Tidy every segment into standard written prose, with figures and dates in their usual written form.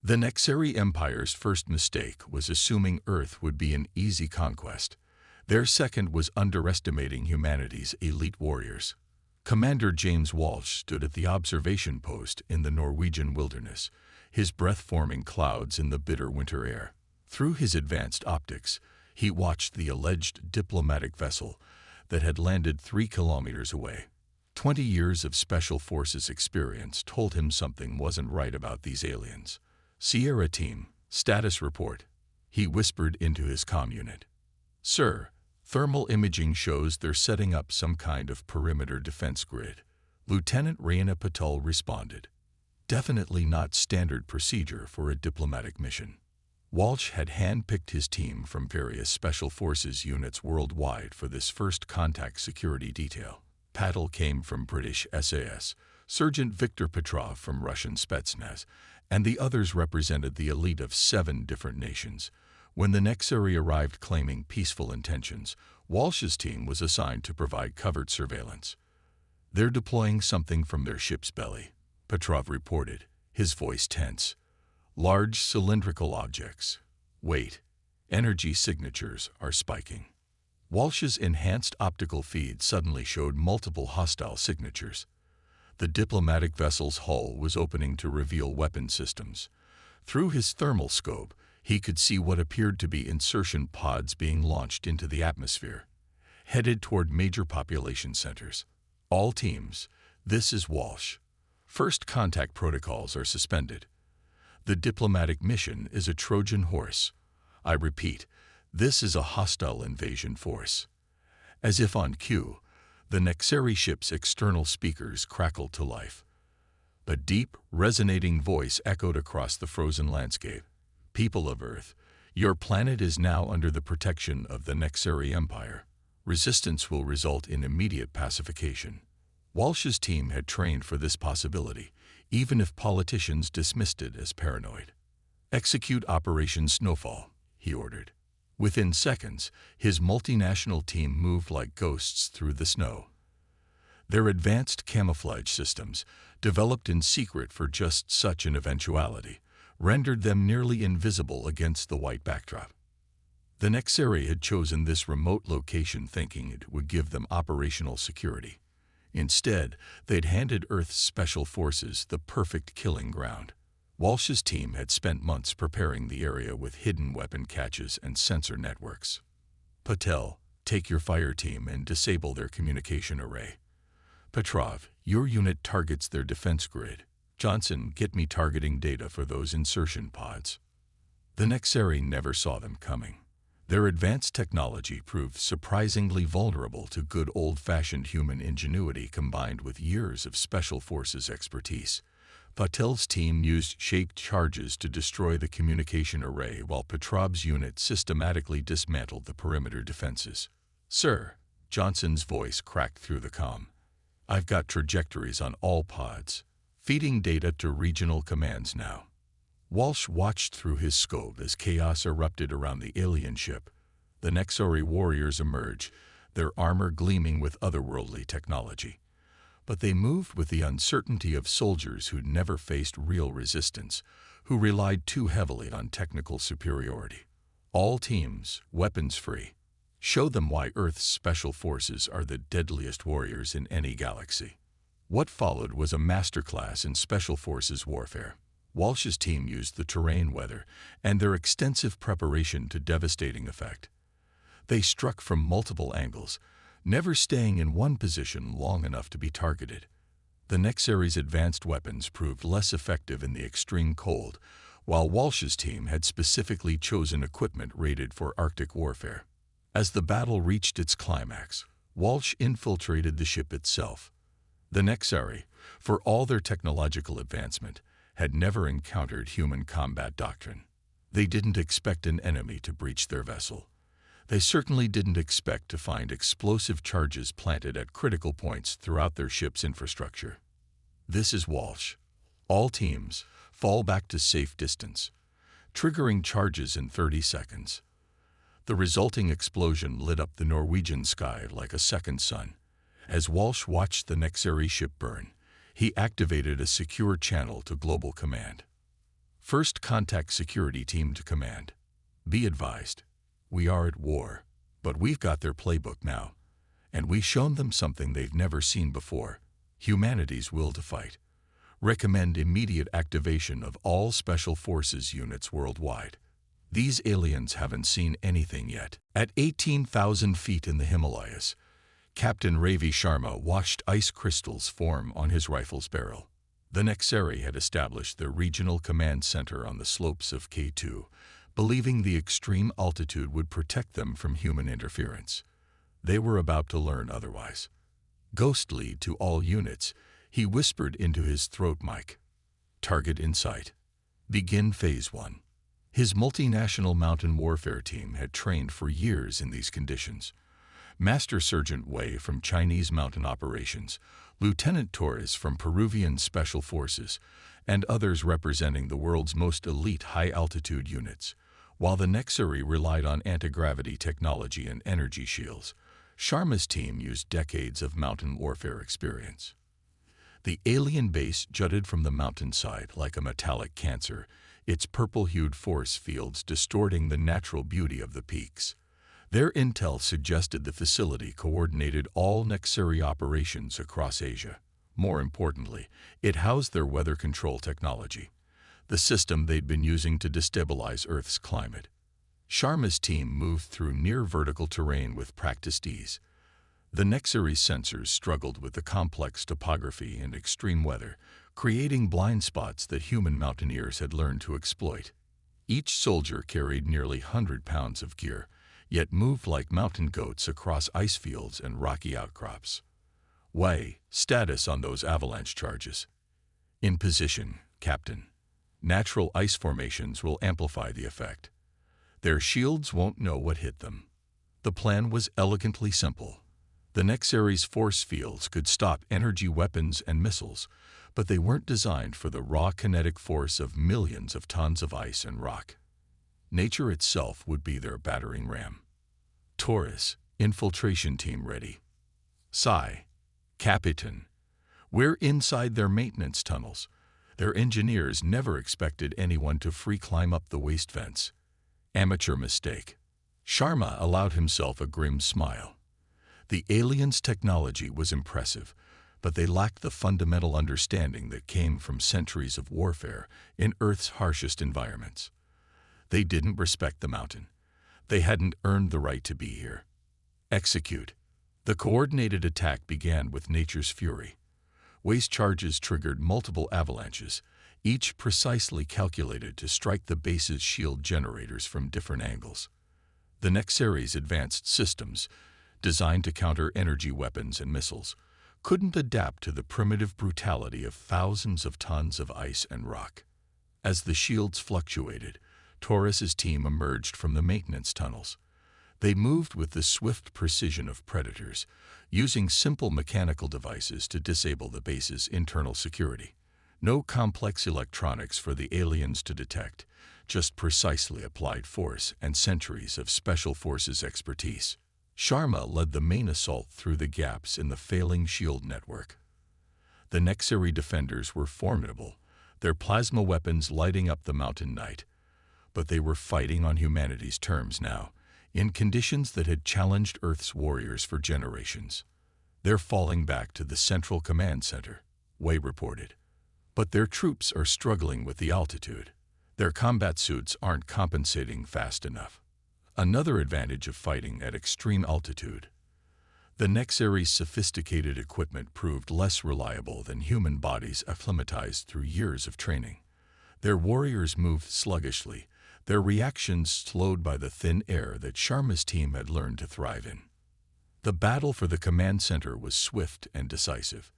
The Nexeri Empire's first mistake was assuming Earth would be an easy conquest. Their second was underestimating humanity's elite warriors. Commander James Walsh stood at the observation post in the Norwegian wilderness, his breath forming clouds in the bitter winter air. Through his advanced optics, he watched the alleged diplomatic vessel that had landed 3 kilometers away. 20 years of Special Forces experience told him something wasn't right about these aliens. "Sierra Team, status report," he whispered into his comm unit. "Sir, thermal imaging shows they're setting up some kind of perimeter defense grid," Lieutenant Rayna Patel responded. Definitely not standard procedure for a diplomatic mission. Walsh had hand-picked his team from various Special Forces units worldwide for this first contact security detail. Patel came from British SAS, Sergeant Viktor Petrov from Russian Spetsnaz, and the others represented the elite of 7 different nations. When the Nexeri arrived claiming peaceful intentions, Walsh's team was assigned to provide covert surveillance. "They're deploying something from their ship's belly," Petrov reported, his voice tense. "Large cylindrical objects. Wait, energy signatures are spiking." Walsh's enhanced optical feed suddenly showed multiple hostile signatures. The diplomatic vessel's hull was opening to reveal weapon systems. Through his thermal scope, he could see what appeared to be insertion pods being launched into the atmosphere, headed toward major population centers. "All teams, this is Walsh. First contact protocols are suspended. The diplomatic mission is a Trojan horse. I repeat, this is a hostile invasion force." As if on cue, the Nexeri ship's external speakers crackled to life. A deep, resonating voice echoed across the frozen landscape. "People of Earth, your planet is now under the protection of the Nexeri Empire. Resistance will result in immediate pacification." Walsh's team had trained for this possibility, even if politicians dismissed it as paranoid. "Execute Operation Snowfall," he ordered. Within seconds, his multinational team moved like ghosts through the snow. Their advanced camouflage systems, developed in secret for just such an eventuality, rendered them nearly invisible against the white backdrop. The Nexeri had chosen this remote location thinking it would give them operational security. Instead, they'd handed Earth's Special Forces the perfect killing ground. Walsh's team had spent months preparing the area with hidden weapon caches and sensor networks. "Patel, take your fire team and disable their communication array. Petrov, your unit targets their defense grid. Johnson, get me targeting data for those insertion pods." The Nexeri never saw them coming. Their advanced technology proved surprisingly vulnerable to good old-fashioned human ingenuity combined with years of Special Forces expertise. Patel's team used shaped charges to destroy the communication array while Petrov's unit systematically dismantled the perimeter defenses. "Sir," Johnson's voice cracked through the comm. "I've got trajectories on all pods. Feeding data to regional commands now." Walsh watched through his scope as chaos erupted around the alien ship. The Nexeri warriors emerged, their armor gleaming with otherworldly technology. But they moved with the uncertainty of soldiers who'd never faced real resistance, who relied too heavily on technical superiority. "All teams, weapons free. Show them why Earth's Special Forces are the deadliest warriors in any galaxy." What followed was a masterclass in Special Forces warfare. Walsh's team used the terrain, weather, and their extensive preparation to devastating effect. They struck from multiple angles, never staying in one position long enough to be targeted. The Nexeri's advanced weapons proved less effective in the extreme cold, while Walsh's team had specifically chosen equipment rated for Arctic warfare. As the battle reached its climax, Walsh infiltrated the ship itself. The Nexeri, for all their technological advancement, had never encountered human combat doctrine. They didn't expect an enemy to breach their vessel. They certainly didn't expect to find explosive charges planted at critical points throughout their ship's infrastructure. "This is Walsh. All teams, fall back to safe distance," triggering charges in 30 seconds. The resulting explosion lit up the Norwegian sky like a second sun. As Walsh watched the Nexeri ship burn, he activated a secure channel to Global Command. First contact security team to command. Be advised, we are at war, but we've got their playbook now, and we've shown them something they've never seen before: humanity's will to fight. Recommend immediate activation of all Special Forces units worldwide. These aliens haven't seen anything yet. At 18,000 feet in the Himalayas, Captain Ravi Sharma watched ice crystals form on his rifle's barrel. The Nexari had established their regional command center on the slopes of K2, believing the extreme altitude would protect them from human interference. They were about to learn otherwise. Ghostly to all units, he whispered into his throat mic, "Target in sight. Begin Phase 1. His multinational mountain warfare team had trained for years in these conditions. Master Sergeant Wei from Chinese Mountain Operations, Lieutenant Torres from Peruvian Special Forces, and others representing the world's most elite high-altitude units. While the Nexari relied on anti-gravity technology and energy shields, Sharma's team used decades of mountain warfare experience. The alien base jutted from the mountainside like a metallic cancer, its purple-hued force fields distorting the natural beauty of the peaks. Their intel suggested the facility coordinated all Nexari operations across Asia. More importantly, it housed their weather control technology, the system they'd been using to destabilize Earth's climate. Sharma's team moved through near-vertical terrain with practiced ease. The Nexari's sensors struggled with the complex topography and extreme weather, creating blind spots that human mountaineers had learned to exploit. Each soldier carried nearly 100 pounds of gear, yet moved like mountain goats across ice fields and rocky outcrops. Wei, status on those avalanche charges. In position, Captain. Natural ice formations will amplify the effect. Their shields won't know what hit them. The plan was elegantly simple. The Nexari's force fields could stop energy weapons and missiles, but they weren't designed for the raw kinetic force of millions of tons of ice and rock. Nature itself would be their battering ram. Taurus, infiltration team ready. Psi, Capitan. We're inside their maintenance tunnels. Their engineers never expected anyone to free climb up the waste vents. Amateur mistake. Sharma allowed himself a grim smile. The aliens' technology was impressive, but they lacked the fundamental understanding that came from centuries of warfare in Earth's harshest environments. They didn't respect the mountain. They hadn't earned the right to be here. Execute. The coordinated attack began with nature's fury. Waste charges triggered multiple avalanches, each precisely calculated to strike the base's shield generators from different angles. The Nexari's advanced systems, designed to counter energy weapons and missiles, couldn't adapt to the primitive brutality of thousands of tons of ice and rock. As the shields fluctuated, Taurus's team emerged from the maintenance tunnels. They moved with the swift precision of predators, using simple mechanical devices to disable the base's internal security. No complex electronics for the aliens to detect, just precisely applied force and centuries of Special Forces expertise. Sharma led the main assault through the gaps in the failing shield network. The Nexari defenders were formidable, their plasma weapons lighting up the mountain night. But they were fighting on humanity's terms now, in conditions that had challenged Earth's warriors for generations. They're falling back to the central command center, Wei reported. But their troops are struggling with the altitude. Their combat suits aren't compensating fast enough. Another advantage of fighting at extreme altitude. The Nexari's sophisticated equipment proved less reliable than human bodies acclimatized through years of training. Their warriors moved sluggishly, their reactions slowed by the thin air that Sharma's team had learned to thrive in. The battle for the command center was swift and decisive.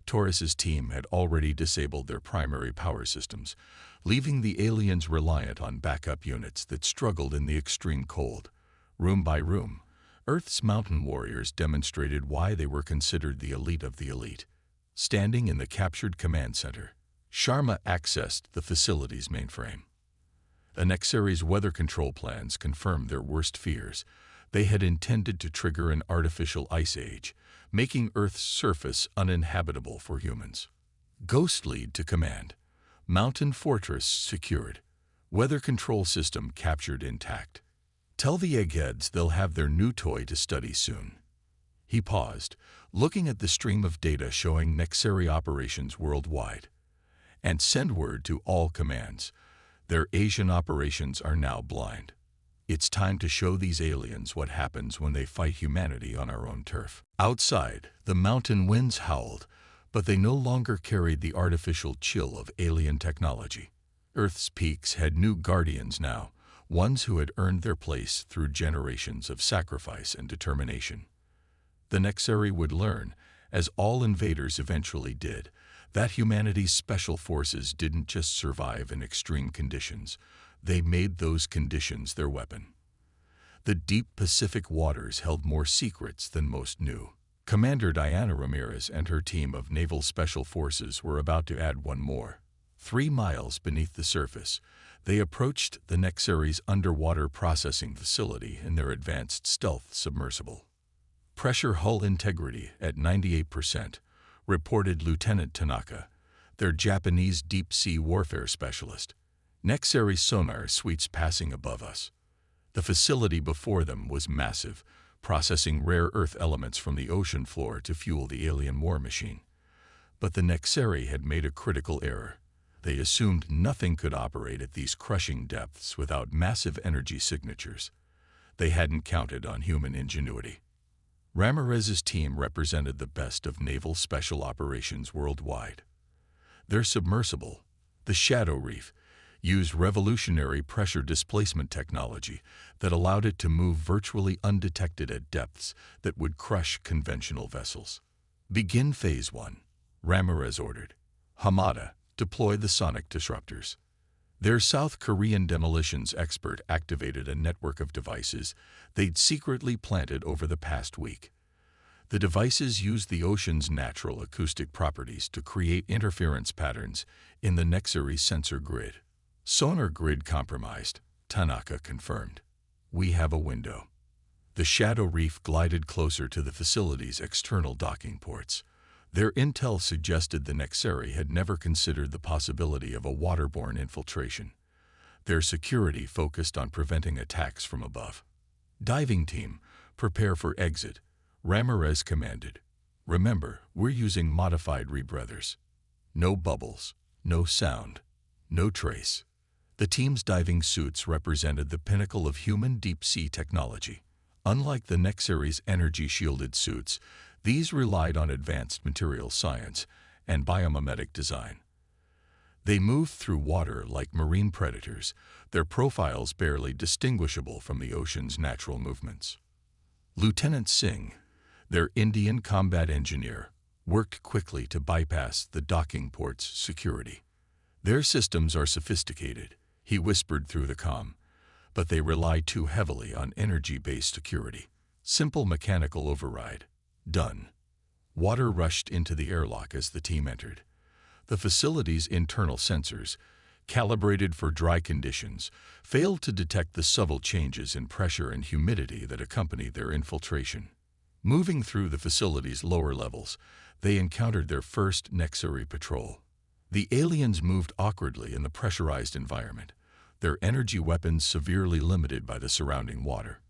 Taurus's team had already disabled their primary power systems, leaving the aliens reliant on backup units that struggled in the extreme cold. Room by room, Earth's mountain warriors demonstrated why they were considered the elite of the elite. Standing in the captured command center, Sharma accessed the facility's mainframe. The Nexari's weather control plans confirmed their worst fears. They had intended to trigger an artificial ice age, making Earth's surface uninhabitable for humans. Ghostly to command. Mountain fortress secured. Weather control system captured intact. Tell the eggheads they'll have their new toy to study soon. He paused, looking at the stream of data showing Nexari operations worldwide. And send word to all commands. Their Asian operations are now blind. It's time to show these aliens what happens when they fight humanity on our own turf. Outside, the mountain winds howled, but they no longer carried the artificial chill of alien technology. Earth's peaks had new guardians now, ones who had earned their place through generations of sacrifice and determination. The Nexari would learn, as all invaders eventually did, that humanity's special forces didn't just survive in extreme conditions, they made those conditions their weapon. The deep Pacific waters held more secrets than most knew. Commander Diana Ramirez and her team of Naval Special Forces were about to add one more. 3 miles beneath the surface, they approached the Nexari's underwater processing facility in their advanced stealth submersible. Pressure hull integrity at 98%, reported Lieutenant Tanaka, their Japanese deep-sea warfare specialist. Nexari sonar suites passing above us. The facility before them was massive, processing rare earth elements from the ocean floor to fuel the alien war machine. But the Nexari had made a critical error. They assumed nothing could operate at these crushing depths without massive energy signatures. They hadn't counted on human ingenuity. Ramirez's team represented the best of naval special operations worldwide. Their submersible, the Shadow Reef, used revolutionary pressure displacement technology that allowed it to move virtually undetected at depths that would crush conventional vessels. Begin Phase 1, Ramirez ordered. Hamada, deploy the sonic disruptors. Their South Korean demolitions expert activated a network of devices they'd secretly planted over the past week. The devices used the ocean's natural acoustic properties to create interference patterns in the Nexari sensor grid. Sonar grid compromised, Tanaka confirmed. We have a window. The Shadow Reef glided closer to the facility's external docking ports. Their intel suggested the Nexari had never considered the possibility of a waterborne infiltration. Their security focused on preventing attacks from above. Diving team, prepare for exit, Ramirez commanded. Remember, we're using modified rebreathers. No bubbles, no sound, no trace. The team's diving suits represented the pinnacle of human deep-sea technology. Unlike the Nexari's energy-shielded suits, these relied on advanced material science and biomimetic design. They moved through water like marine predators, their profiles barely distinguishable from the ocean's natural movements. Lieutenant Singh, their Indian combat engineer, worked quickly to bypass the docking port's security. Their systems are sophisticated, he whispered through the comm, but they rely too heavily on energy-based security. Simple mechanical override. Done. Water rushed into the airlock as the team entered. The facility's internal sensors, calibrated for dry conditions, failed to detect the subtle changes in pressure and humidity that accompany their infiltration. Moving through the facility's lower levels, they encountered their first Nexari patrol. The aliens moved awkwardly in the pressurized environment, their energy weapons severely limited by the surrounding water.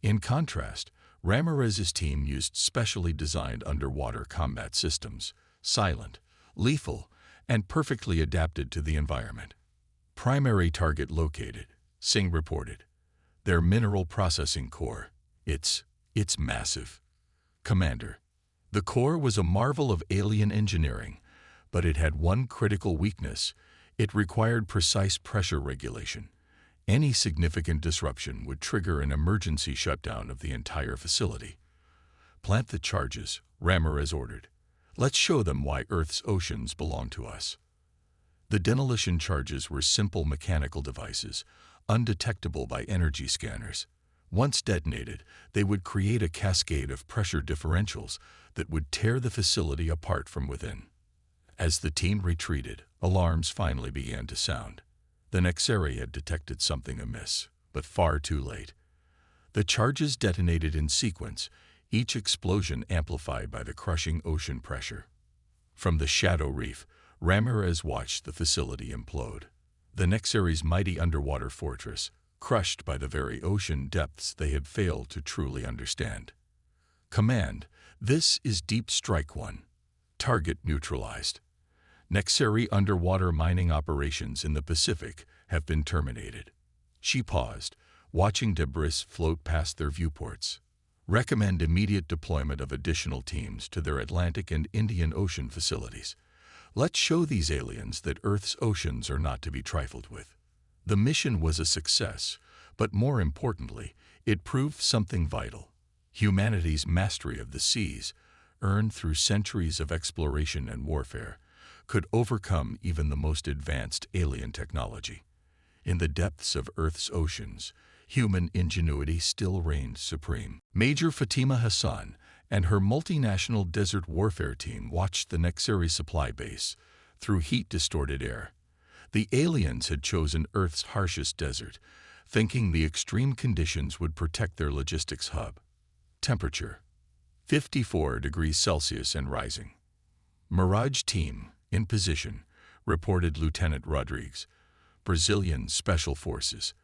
In contrast, Ramirez's team used specially designed underwater combat systems, silent, lethal, and perfectly adapted to the environment. Primary target located, Singh reported. Their mineral processing core. It's massive. Commander, the core was a marvel of alien engineering, but it had one critical weakness. It required precise pressure regulation. Any significant disruption would trigger an emergency shutdown of the entire facility. Plant the charges, Ramirez ordered. Let's show them why Earth's oceans belong to us. The demolition charges were simple mechanical devices, undetectable by energy scanners. Once detonated, they would create a cascade of pressure differentials that would tear the facility apart from within. As the team retreated, alarms finally began to sound. The Nexari had detected something amiss, but far too late. The charges detonated in sequence, each explosion amplified by the crushing ocean pressure. From the Shadow Reef, Ramirez watched the facility implode. The Nexary's mighty underwater fortress, crushed by the very ocean depths they had failed to truly understand. Command, this is Deep Strike 1. Target neutralized. Nexary underwater mining operations in the Pacific have been terminated. She paused, watching debris float past their viewports. Recommend immediate deployment of additional teams to their Atlantic and Indian Ocean facilities. Let's show these aliens that Earth's oceans are not to be trifled with. The mission was a success, but more importantly, it proved something vital. Humanity's mastery of the seas, earned through centuries of exploration and warfare, could overcome even the most advanced alien technology. In the depths of Earth's oceans, human ingenuity still reigned supreme. Major Fatima Hassan and her multinational desert warfare team watched the Nexary supply base through heat-distorted air. The aliens had chosen Earth's harshest desert, thinking the extreme conditions would protect their logistics hub. Temperature: 54 degrees Celsius and rising. Mirage team, in position, reported Lieutenant Rodrigues, Brazilian Special Forces.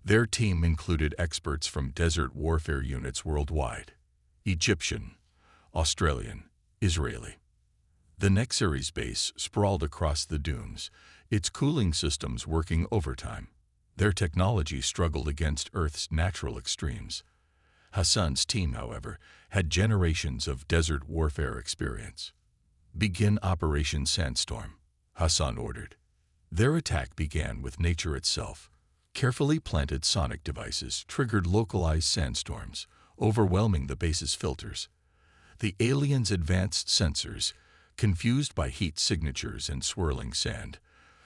Their team included experts from desert warfare units worldwide: Egyptian, Australian, Israeli. The Nexary's base sprawled across the dunes, its cooling systems working overtime. Their technology struggled against Earth's natural extremes. Hassan's team, however, had generations of desert warfare experience. Begin Operation Sandstorm, Hassan ordered. Their attack began with nature itself. Carefully planted sonic devices triggered localized sandstorms, overwhelming the base's filters. The aliens' advanced sensors, confused by heat signatures and swirling sand,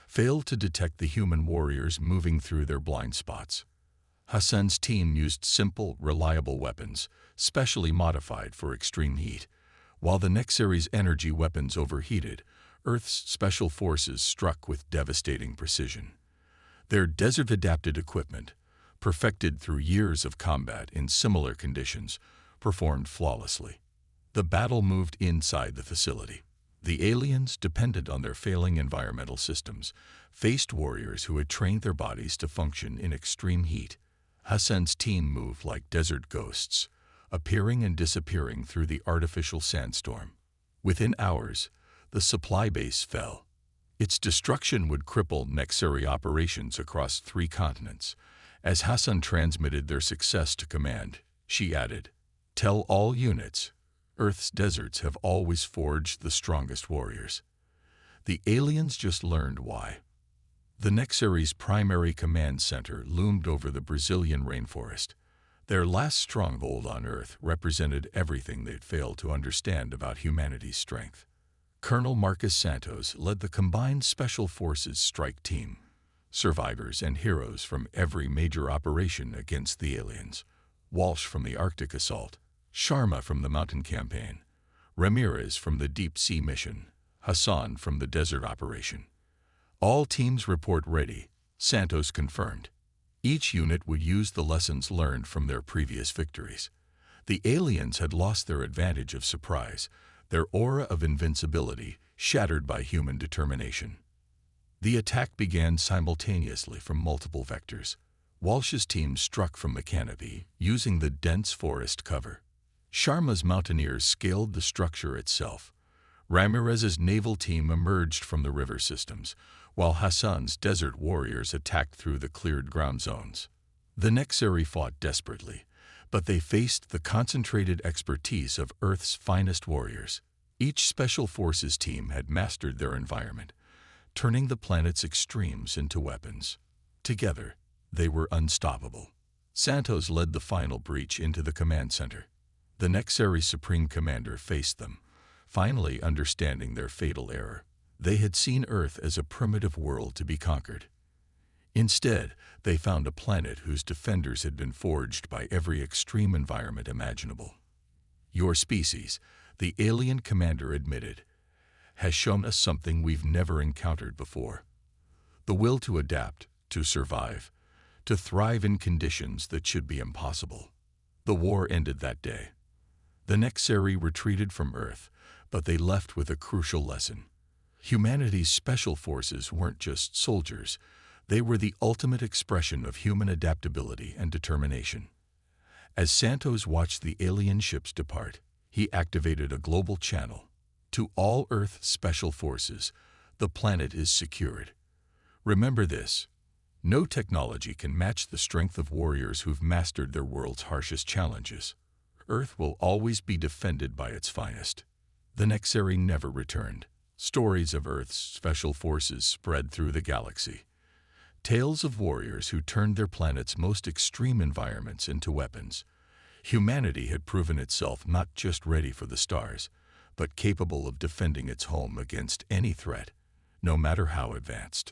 failed to detect the human warriors moving through their blind spots. Hassan's team used simple, reliable weapons, specially modified for extreme heat. While the Nexary's energy weapons overheated, Earth's special forces struck with devastating precision. Their desert-adapted equipment, perfected through years of combat in similar conditions, performed flawlessly. The battle moved inside the facility. The aliens, dependent on their failing environmental systems, faced warriors who had trained their bodies to function in extreme heat. Hassan's team moved like desert ghosts, appearing and disappearing through the artificial sandstorm. Within hours, the supply base fell. Its destruction would cripple Nexary operations across 3 continents. As Hassan transmitted their success to command, she added, "Tell all units, Earth's deserts have always forged the strongest warriors." The aliens just learned why. The Nexary's primary command center loomed over the Brazilian rainforest. Their last stronghold on Earth represented everything they'd failed to understand about humanity's strength. Colonel Marcus Santos led the combined Special Forces strike team, survivors and heroes from every major operation against the aliens. Walsh from the Arctic assault, Sharma from the mountain campaign, Ramirez from the deep sea mission, Hassan from the desert operation. All teams report ready, Santos confirmed. Each unit would use the lessons learned from their previous victories. The aliens had lost their advantage of surprise, their aura of invincibility shattered by human determination. The attack began simultaneously from multiple vectors. Walsh's team struck from the canopy, using the dense forest cover. Sharma's mountaineers scaled the structure itself. Ramirez's naval team emerged from the river systems, while Hassan's desert warriors attacked through the cleared ground zones. The Nexary fought desperately, but they faced the concentrated expertise of Earth's finest warriors. Each Special Forces team had mastered their environment, turning the planet's extremes into weapons. Together, they were unstoppable. Santos led the final breach into the command center. The Nexary Supreme Commander faced them, finally understanding their fatal error. They had seen Earth as a primitive world to be conquered. Instead, they found a planet whose defenders had been forged by every extreme environment imaginable. "Your species," the alien commander admitted, "has shown us something we've never encountered before. The will to adapt, to survive, to thrive in conditions that should be impossible." The war ended that day. The Nexary retreated from Earth, but they left with a crucial lesson. Humanity's special forces weren't just soldiers. They were the ultimate expression of human adaptability and determination. As Santos watched the alien ships depart, he activated a global channel. To all Earth Special Forces, the planet is secured. Remember this: no technology can match the strength of warriors who've mastered their world's harshest challenges. Earth will always be defended by its finest. The Nexari never returned. Stories of Earth's special forces spread through the galaxy. Tales of warriors who turned their planet's most extreme environments into weapons. Humanity had proven itself not just ready for the stars, but capable of defending its home against any threat, no matter how advanced.